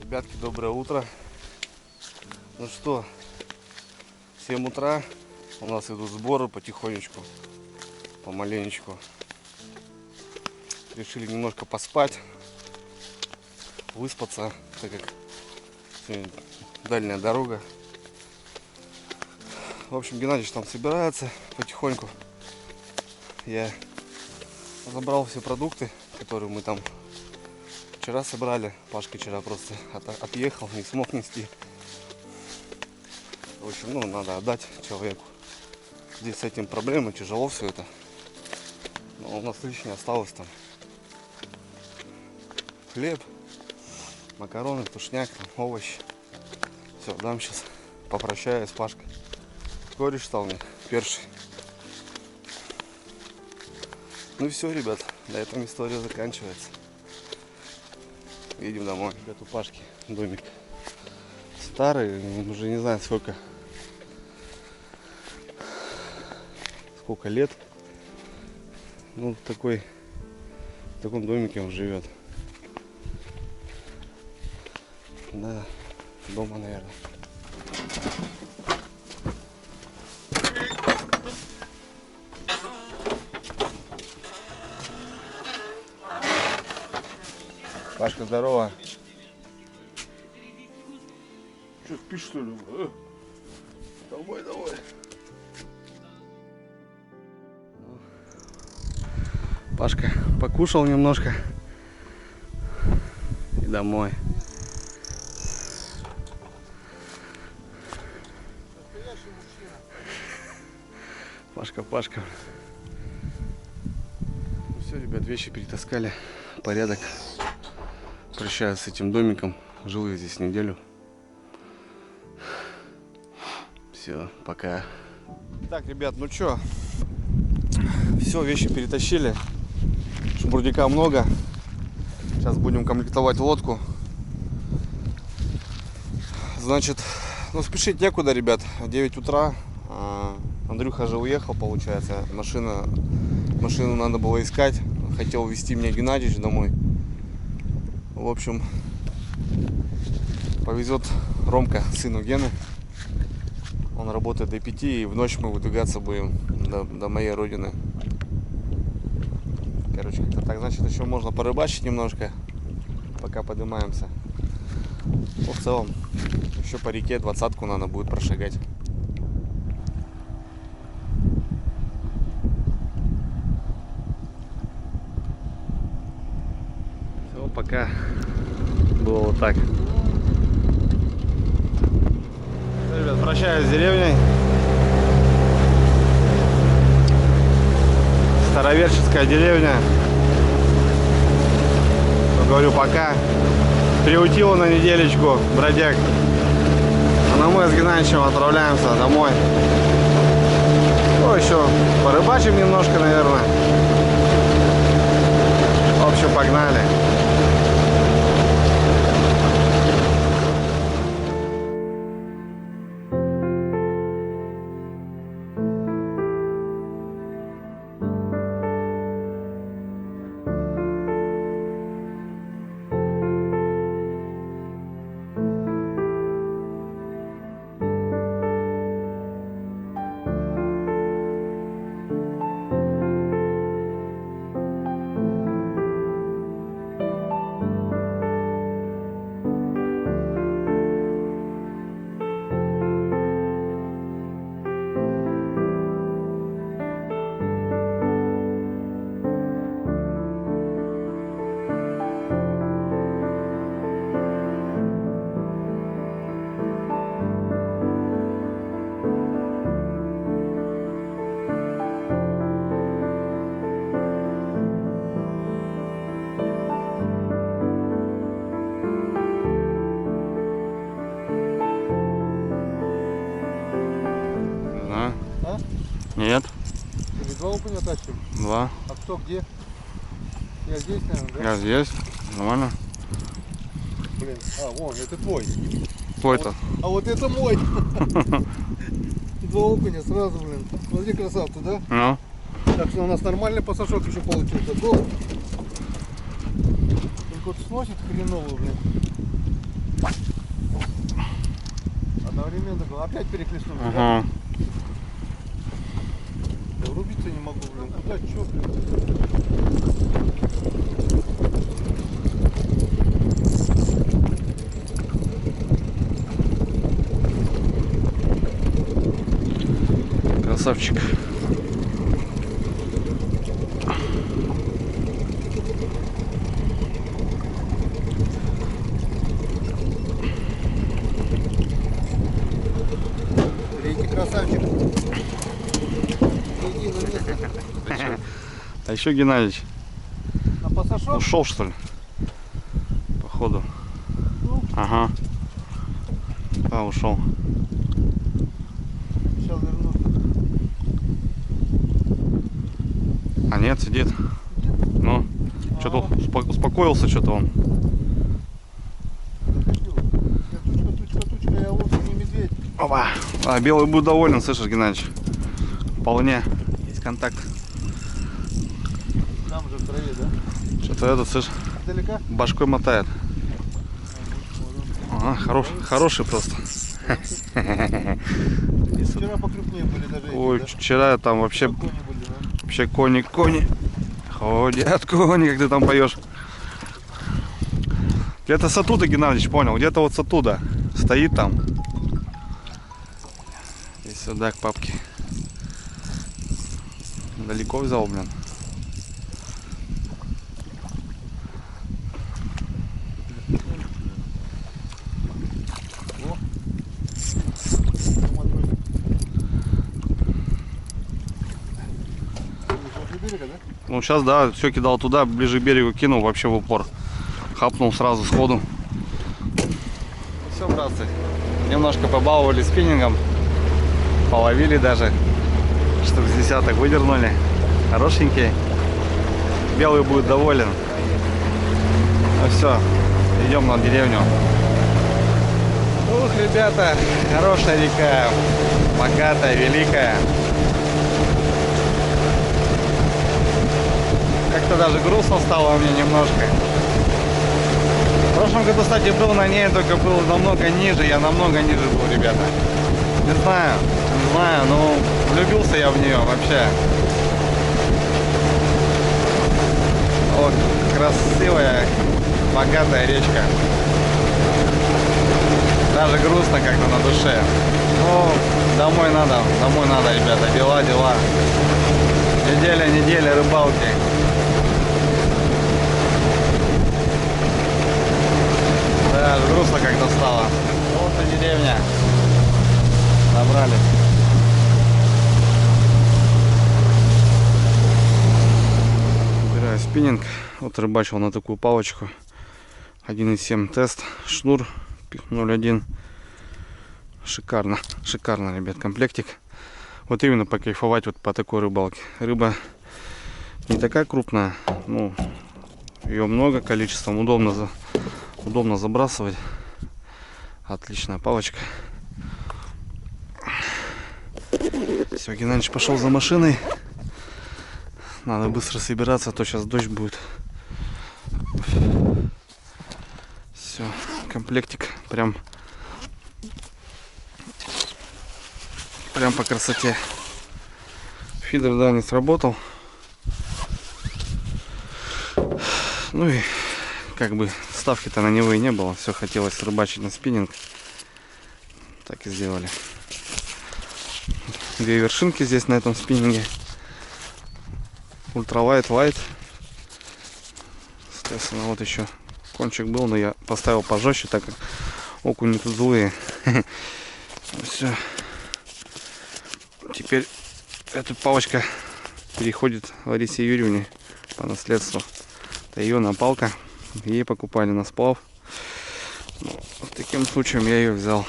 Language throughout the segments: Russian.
Ребятки, доброе утро. Ну что, 7 утра, у нас идут сборы потихонечку, помаленечку. Решили немножко поспать, выспаться, так как сегодня дальняя дорога. В общем, Геннадьевич там собирается потихоньку. Я забрал все продукты, которые мы там вчера собрали. Пашка вчера просто отъехал, не смог нести. В общем, надо отдать человеку. Здесь с этим проблемы, тяжело все это. Но у нас лишнее осталось там. Хлеб, макароны, тушняк, там, овощи. Все, дам сейчас, попрощаюсь с Пашкой. Кореш стал мне перший. Ну и все, ребят, на этом история заканчивается. Едем домой. Ребят, у Пашки домик старый, уже не знаю сколько лет. Ну, в таком домике он живет. Да, дома, наверное. Пашка, здорово. Что, спишь, что ли? Давай. Пашка покушал немножко и домой. Пашка. Ну все, ребят, вещи перетаскали. Порядок. Прощаюсь с этим домиком. Живу я здесь неделю. Все, пока. Так, ребят, ну чё? Все, вещи перетащили. Шмурдяка много. Сейчас будем комплектовать лодку. Значит, спешить некуда, ребят. 9 утра. Андрюха же уехал, получается. Машину надо было искать. Хотел везти меня Геннадьевич домой. В общем, повезет Ромка, сыну Гены. Он работает до 5, и в ночь мы выдвигаться будем до моей родины. Короче, как-то так. Значит, еще можно порыбачить немножко, пока поднимаемся. Ну, в целом, еще по реке 20-ку надо будет прошагать. Все, пока было вот так. Ребят, прощаюсь с деревней. Староверческая деревня. Говорю, пока. Приутила на неделечку бродяг. А мы с Геннадьевичем отправляемся домой. Ну, еще порыбачим немножко, наверное. В общем, погнали. Нет. Или 2 окуня тащим? 2. А кто где? Я здесь, наверное, да? Я здесь. Нормально. Блин, вон, это твой. Твой-то. А вот это мой. 2 окуня сразу, блин. Смотри, красавцы, да? Ну. Так что у нас нормальный пасашок еще получился. Только вот сносит хреново, блин. Одновременно опять перехлестнули. Да? Ага. Да врубиться не могу, блин. Куда, чё, блин? Красавчик. Третий красавчик. Иди на место. А еще Геннадьевич На пассажир? ушел, что ли? Походу. Ну. Ага. Да, ушел. Сейчас вернусь. А нет, сидит. Ну, что-то успокоился, что-то он. Тучка, я лучше не медведь. Опа. А, белый будет доволен, слышишь, Геннадьевич? Вполне. Есть контакт. Там же в траве, да? Что-то этот, слышишь, Далеко? башкой мотает. Ага, хороший просто. Вчера покрупнее были даже эти, Ой, да? вчера там вообще Кони были, да? Вообще кони. Ходят кони, как ты там поешь. Где-то с оттуда, Геннадьевич, понял. Где-то вот с оттуда. Стоит там. И сюда к папке. Далеко взял, блин. Возле берега, да? Ну сейчас, да, все кидал туда, ближе к берегу кинул, вообще в упор. Хапнул сразу сходу. Все, братцы, немножко побаловали спиннингом. Половили даже. Штук с десяток выдернули. Хорошенькие. Белый будет доволен. Ну все, идем на деревню. Ух, ребята, хорошая река. Богатая, великая. Как-то даже грустно стало мне немножко. В прошлом году, кстати, был на ней, только был намного ниже. Я намного ниже был, ребята. Не знаю, но влюбился я в нее вообще. О, красивая, богатая речка. Даже грустно как-то на душе. Ну, домой надо, ребята. Дела. Неделя рыбалки. Да, грустно как-то стало. Вот и деревня. Набрали. Убираю спиннинг. Вот рыбачил на такую палочку. 1.7 тест. Шнур 0.1. Шикарно, ребят, комплектик. Вот именно покайфовать вот по такой рыбалке. Рыба не такая крупная, ну, ее много количеством, удобно забрасывать. Отличная палочка. Все, Геннадьевич пошел за машиной. Надо быстро собираться, а то сейчас дождь будет. Все, комплектик прям по красоте. Фидер, да, не сработал. Ну и как бы ставки-то на него и не было. Все хотелось рыбачить на спиннинг. Так и сделали. Две вершинки здесь на этом спиннинге. Ультралайт, лайт. Соответственно, вот еще кончик был, но я поставил пожестче, так как окуни тут злые. Все. Теперь эта палочка переходит Ларисе Юрьевне по наследству. Это ее напалка. Ей покупали на сплав. Ну, вот таким случаем я ее взял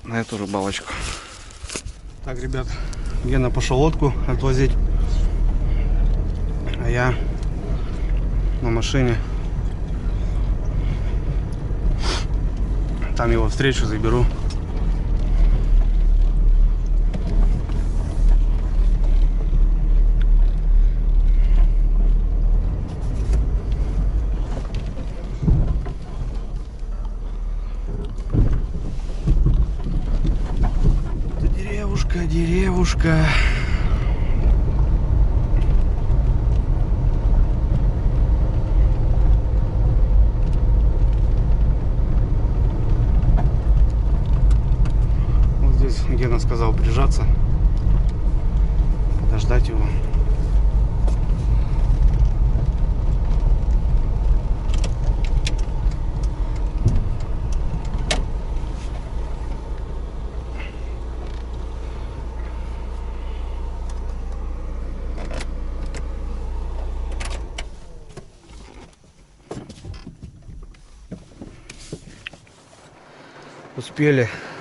на эту рыбалочку. Так, ребят, Гена пошел лодку отвозить, а я на машине. Там его встречу, заберу. такая. Вот здесь Гена сказал прижаться, подождать его.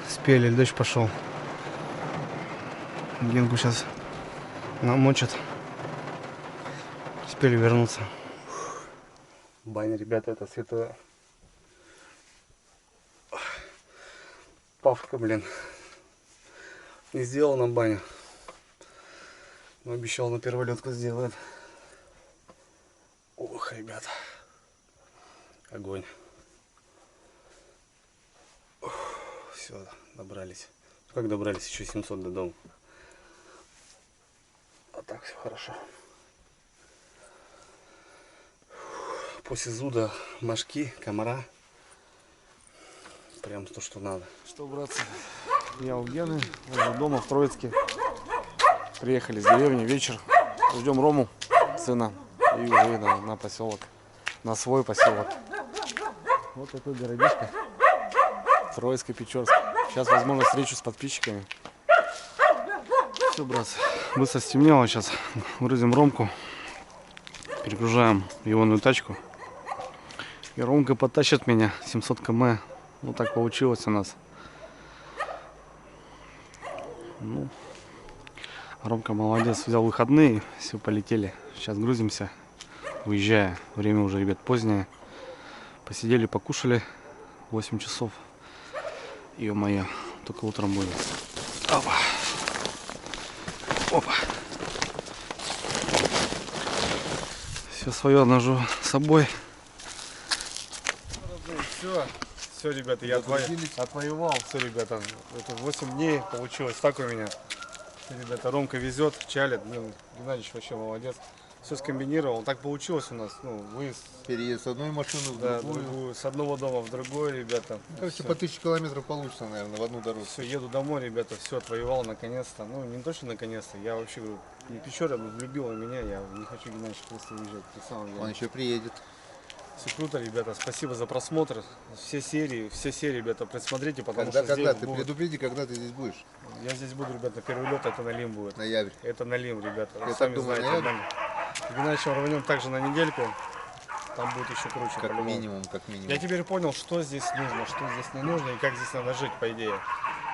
Успели, дождь пошел. Генгу сейчас намочат. Успели вернуться. Баня, ребята, это святое. Павка, блин, не сделал нам баню. Но обещал, на перволетку сделает. Ох, ребята, огонь. Все, добрались. Как добрались? Еще 700 до дома. А так все хорошо. После зуда мошки, комара. Прям то, что надо. Что, братцы, я у Гены, возле дома в Троицке. Приехали с деревни, вечер. Ждем Рому, сына. И уже на поселок. На свой поселок. Вот такой городишко. Троицко-Печорск. Сейчас, возможно, встречу с подписчиками. Все, братцы, быстро стемнело. Сейчас грузим Ромку. Перегружаем егоную тачку. И Ромка потащит меня 700 км. Вот так получилось у нас. Ну, Ромка молодец, взял выходные. Все, полетели. Сейчас грузимся, уезжая. Время уже, ребят, позднее. Посидели, покушали. 8 часов. Ё-моё, только утром будет. Опа. Опа. Все свое ножу с собой. Все, ребята, я отвоевал. Все, ребята, это 8 дней получилось так у меня. Все, ребята, Ромка везет, чалит. Блин, Геннадьевич вообще молодец. Все скомбинировал. Так получилось у нас. Ну, выезд. Переезд с одной машины в другую. С одного дома в другой, ребята. Короче, по 1000 километров получится, наверное, в одну дорогу. Все, еду домой, ребята, все отвоевал наконец-то. Ну, не точно наконец-то. Я вообще говорю, Печора влюбила меня, я не хочу Геннадьевич просто уезжать. Он еще приедет. Все круто, ребята, спасибо за просмотр. Все серии, ребята, присмотрите, потому Когда что ты предупреди, когда ты здесь будешь? Я здесь буду, ребята, первый лед, это Налим будет. Ноябрь. Это Налим, ребята. Я Вы так сами думаю, знаете. ноябрь? Геннадьевичем рванем также на недельку. Там будет еще круче. Как по-любому. минимум, как минимум. Я теперь понял, что здесь нужно, что здесь не нужно и как здесь надо жить, по идее.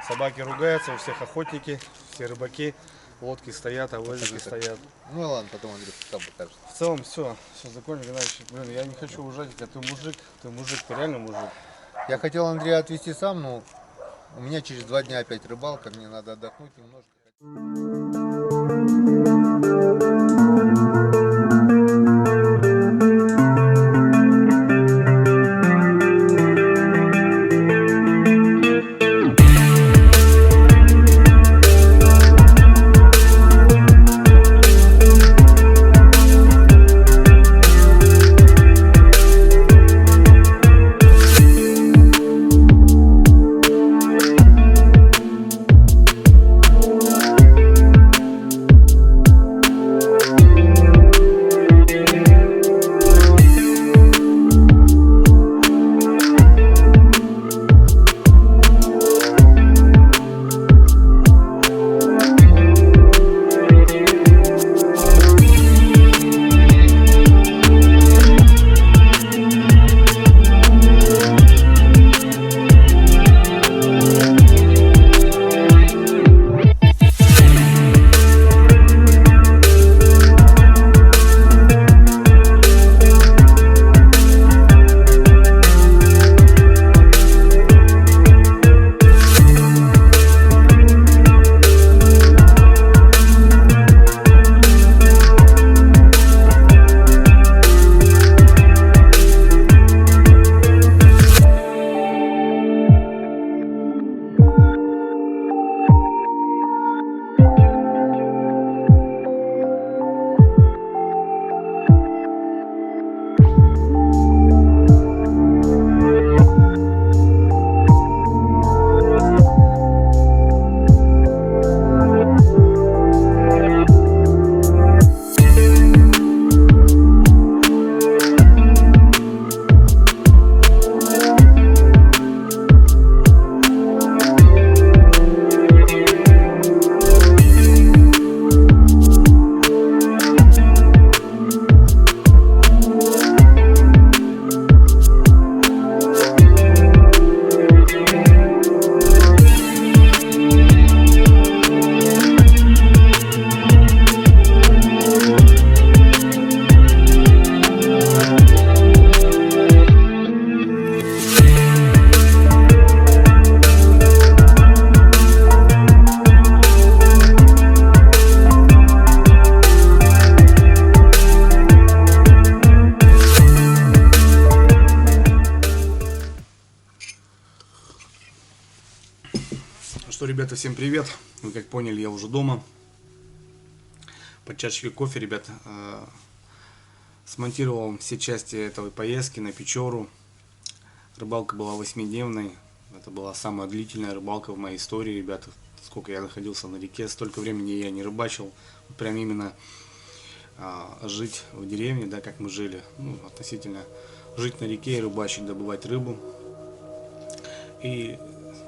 Собаки ругаются, у всех охотники, все рыбаки, лодки стоят, авозики стоят. Ну и ладно, потом Андрей сам покажет. В целом все закончил, Геннадьевич. Блин, я не хочу уезжать, а ты мужик, ты реально мужик. Я хотел Андрея отвезти сам, но у меня через 2 дня опять рыбалка, мне надо отдохнуть немножко. Что, ребята, всем привет. Вы как поняли, я уже дома. Под чашечкой кофе, ребят, смонтировал все части этой поездки на Печору. Рыбалка была 8-дневной. Это была самая длительная рыбалка в моей истории, ребята. Сколько я находился на реке, столько времени я не рыбачил. Прям именно жить в деревне, да, как мы жили, ну, относительно жить на реке и рыбачить, добывать рыбу. И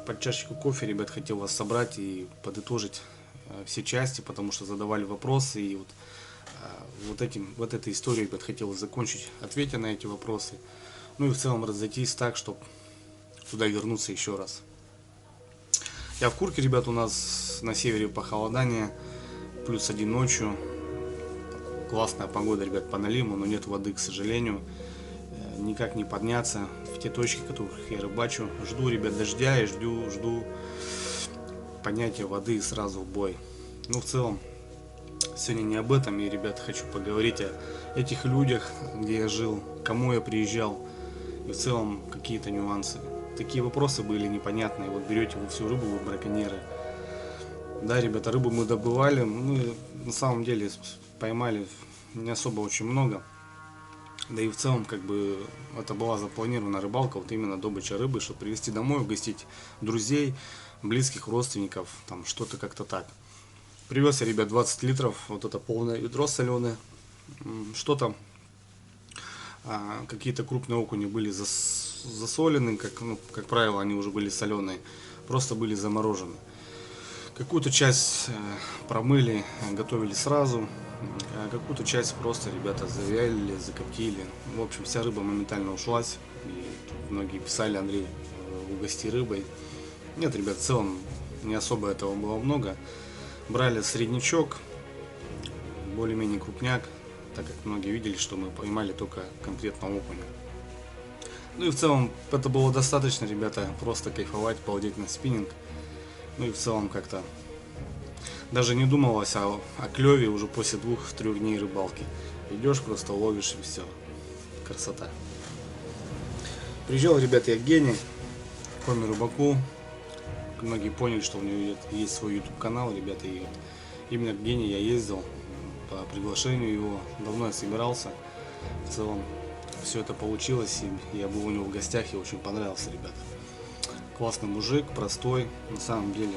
под чашечку кофе, ребят, хотел вас собрать и подытожить все части, потому что задавали вопросы, и вот этой историей, ребят, хотел закончить, ответя на эти вопросы. Ну и в целом разойтись так, чтобы туда вернуться еще раз. Я в Курке, ребят, у нас на севере похолодание, +1 ночью. Классная погода, ребят, по налиму, но нет воды, к сожалению. Никак не подняться в те точки, в которых я рыбачу. Жду, ребят, дождя и жду поднятия воды и сразу в бой. Ну, в целом, сегодня не об этом. И, ребят, хочу поговорить о этих людях, где я жил, кому я приезжал. И в целом, какие-то нюансы. Такие вопросы были непонятные. Вот берете вы всю рыбу, вы браконьеры. Да, ребята, рыбу мы добывали. Мы на самом деле поймали не особо очень много. Да и в целом, как бы, это была запланированная рыбалка, вот именно добыча рыбы, чтобы привезти домой, угостить друзей, близких, родственников, там что-то как-то так. Привез я, ребят, 20 литров, вот это полное ведро соленое. Что-то, какие-то крупные окуни были засолены, как правило, они уже были соленые, просто были заморожены. Какую-то часть промыли, готовили сразу, а какую-то часть просто, ребята, завялили, закоптили. В общем, вся рыба моментально ушлась. И многие писали: Андрей, угости рыбой. Нет, ребят, в целом не особо этого было много. Брали среднячок, более-менее крупняк, так как многие видели, что мы поймали только конкретно окуня. Ну и в целом это было достаточно, ребята, просто кайфовать, балдеть на спиннинг. Ну и в целом как-то даже не думалось о клеве уже после 2-3 дней рыбалки. Идешь, просто ловишь и все. Красота. Приезжал, ребята, я к Гене, Коме Рыбаку. Многие поняли, что у него есть свой YouTube канал, ребята. И вот именно к Гене я ездил по приглашению его. Давно я собирался. В целом все это получилось. И я был у него в гостях и очень понравился, ребята. Классный мужик, простой, на самом деле,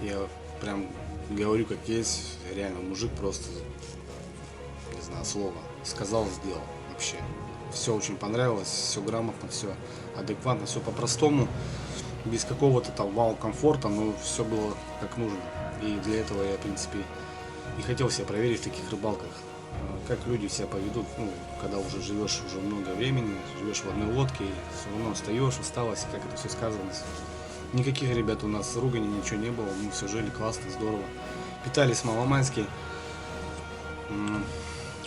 я прям говорю как есть, реально мужик просто, не знаю, слово, сказал, сделал, вообще. Все очень понравилось, все грамотно, все адекватно, все по-простому, без какого-то там вау-комфорта, но все было как нужно. И для этого я, в принципе, и хотел себя проверить в таких рыбалках. Как люди себя поведут, ну, когда уже живешь уже много времени, живешь в одной лодке, и все равно устаешь, усталость, как это все сказывалось. Никаких, ребят, у нас ругани, ничего не было, мы все жили классно, здорово. Питались маломански,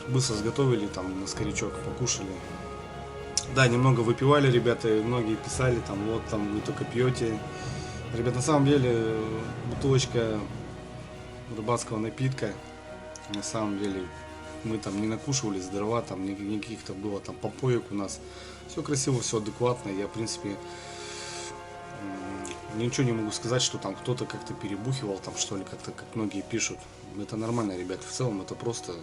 быстро сготовили, там, на скорячок покушали. Да, немного выпивали, ребята, многие писали, там, вот, там, вы только пьете. Ребят, на самом деле, бутылочка рыбацкого напитка, на самом деле, мы там не накушивались дрова, там никаких-то было там попоек у нас. Все красиво, все адекватно. Я, в принципе, ничего не могу сказать, что там кто-то как-то перебухивал, там что ли, как-то, как многие пишут. Это нормально, ребята. В целом это просто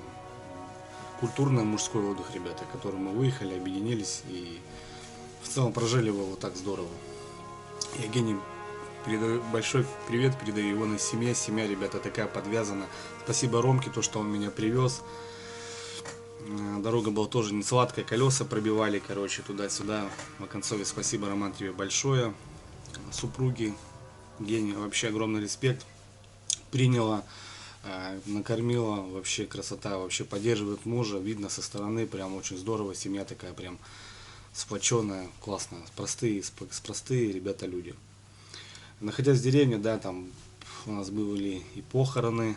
культурный мужской отдых, ребята, к которому мы выехали, объединились и в целом прожили его вот так здорово. Я Гене передаю большой привет, передаю его на семье. Семья, ребята, такая подвязана. Спасибо Ромке, то, что он меня привез. Дорога была тоже не сладкая, колеса пробивали, короче, туда-сюда. В Оконцове спасибо, Роман, тебе большое. Супруги Гене вообще огромный респект. Приняла, накормила, вообще красота, вообще поддерживает мужа. Видно со стороны, прям очень здорово. Семья такая прям сплоченная, классная. Простые ребята люди. Находясь в деревне, да, там у нас были и похороны.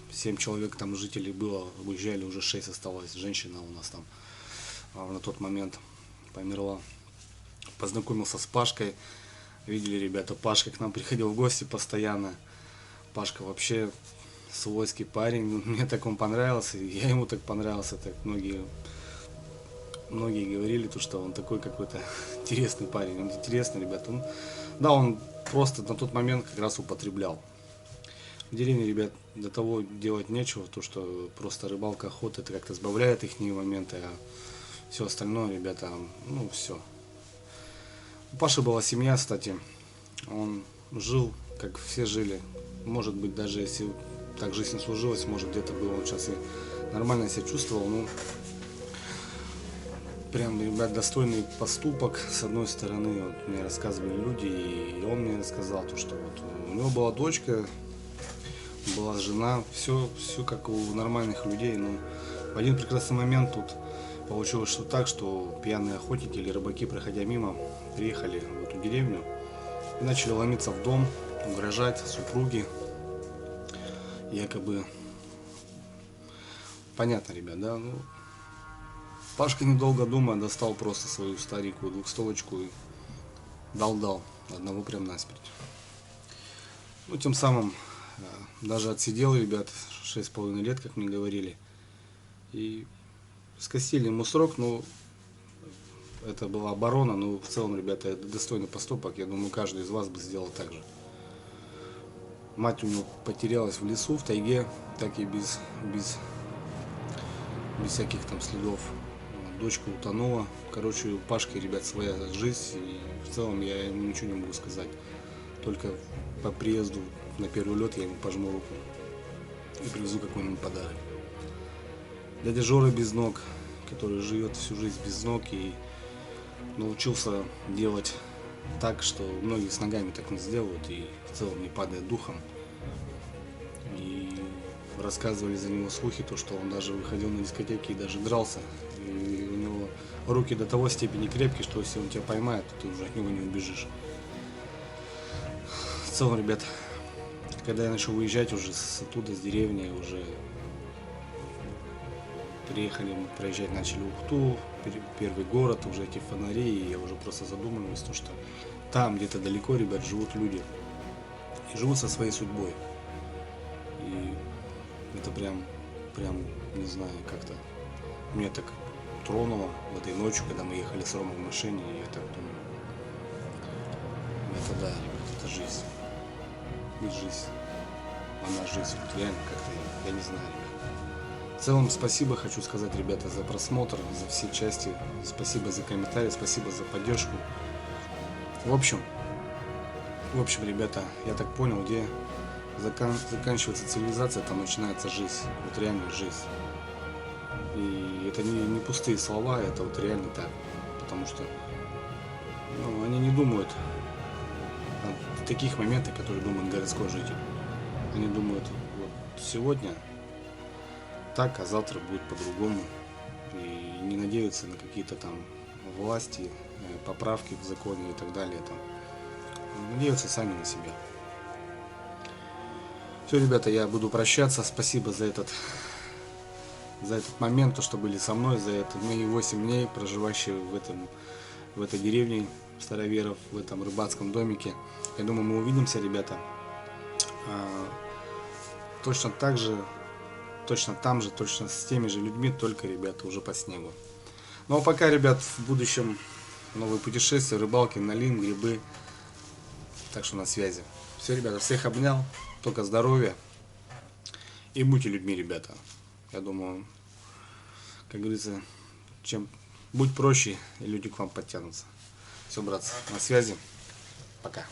7 человек там жителей было, уезжали, уже 6 осталось. Женщина у нас там на тот момент померла. Познакомился с Пашкой. Видели, ребята, Пашка к нам приходил в гости постоянно. Пашка вообще свойский парень. Мне так он понравился, я ему так понравился. Так многие говорили, что он такой какой-то интересный парень. Он интересный, ребята. Он Да, он просто на тот момент как раз употреблял. В деревне, ребят, до того делать нечего, то что просто рыбалка, охота, это как-то сбавляет их моменты, а все остальное, ребята, ну все. У Паши была семья, кстати, он жил, как все жили. Может быть, даже если так жизнь сложилась, может где-то было, он сейчас и нормально себя чувствовал, ну, прям, ребят, достойный поступок. С одной стороны, вот, мне рассказывали люди, и он мне рассказал, то, что вот у него была дочка, была жена, все как у нормальных людей, но в один прекрасный момент тут получилось что так, что пьяные охотники или рыбаки, проходя мимо, приехали в эту деревню и начали ломиться в дом, угрожать супруге, якобы, понятно, ребят, да, ну, Пашка, недолго думая, достал просто свою старенькую двухстолочку и дал одного прям насмерть. Ну, тем самым даже отсидел, ребят, 6,5 лет, как мне говорили. И скостили ему срок, но это была оборона, но в целом, ребята, это достойный поступок. Я думаю, каждый из вас бы сделал так же. Мать у него потерялась в лесу, в тайге, так и без всяких там следов. Дочка утонула. Короче, у Пашки, ребят, своя жизнь. И в целом я ему ничего не могу сказать. Только по приезду на первый лед я ему пожму руку и привезу какой-нибудь подарок. Дядя Жора без ног, который живет всю жизнь без ног и научился делать так, что многие с ногами так не сделают и в целом не падает духом. И рассказывали за него слухи, то, что он даже выходил на дискотеки и даже дрался. И у него руки до того степени крепкие, что если он тебя поймает, то ты уже от него не убежишь. В целом, ребят, когда я начал выезжать уже оттуда, с деревни, уже приехали, мы проезжать начали Ухту, первый город, уже эти фонари, и я уже просто задумываюсь, то, что там где-то далеко, ребят, живут люди. И живут со своей судьбой. И это прям, не знаю, как-то меня так тронуло в этой ночью, когда мы ехали с Ромой в машине, и я так думаю, это да, ребят, это жизнь. Ведь жизнь, она жизнь, вот реально как-то, я не знаю, ребят. В целом, спасибо хочу сказать, ребята, за просмотр, за все части, спасибо за комментарии, спасибо за поддержку. В общем, ребята, я так понял, где заканчивается цивилизация, там начинается жизнь, вот реально жизнь. И это не пустые слова, это вот реально так, потому что они не думают о таких моментах, которые думает городской житель. Они думают, вот сегодня так, а завтра будет по-другому. И не надеются на какие-то там власти, поправки в законе и так далее. Там. Надеются сами на себя. Все, ребята, я буду прощаться. Спасибо за этот момент, то, что были со мной, за это мои 8 дней, проживающие в этой деревне Староверов, в этом рыбацком домике. Я думаю, мы увидимся, ребята. Точно так же, точно там же, точно с теми же людьми, только, ребята, уже по снегу. Ну а пока, ребят, в будущем новые путешествия, рыбалки, налим, грибы. Так что на связи. Все, ребята, всех обнял, только здоровья. И будьте людьми, ребята. Я думаю, как говорится, чем будь проще, и люди к вам подтянутся. Все, братцы, на связи. Пока.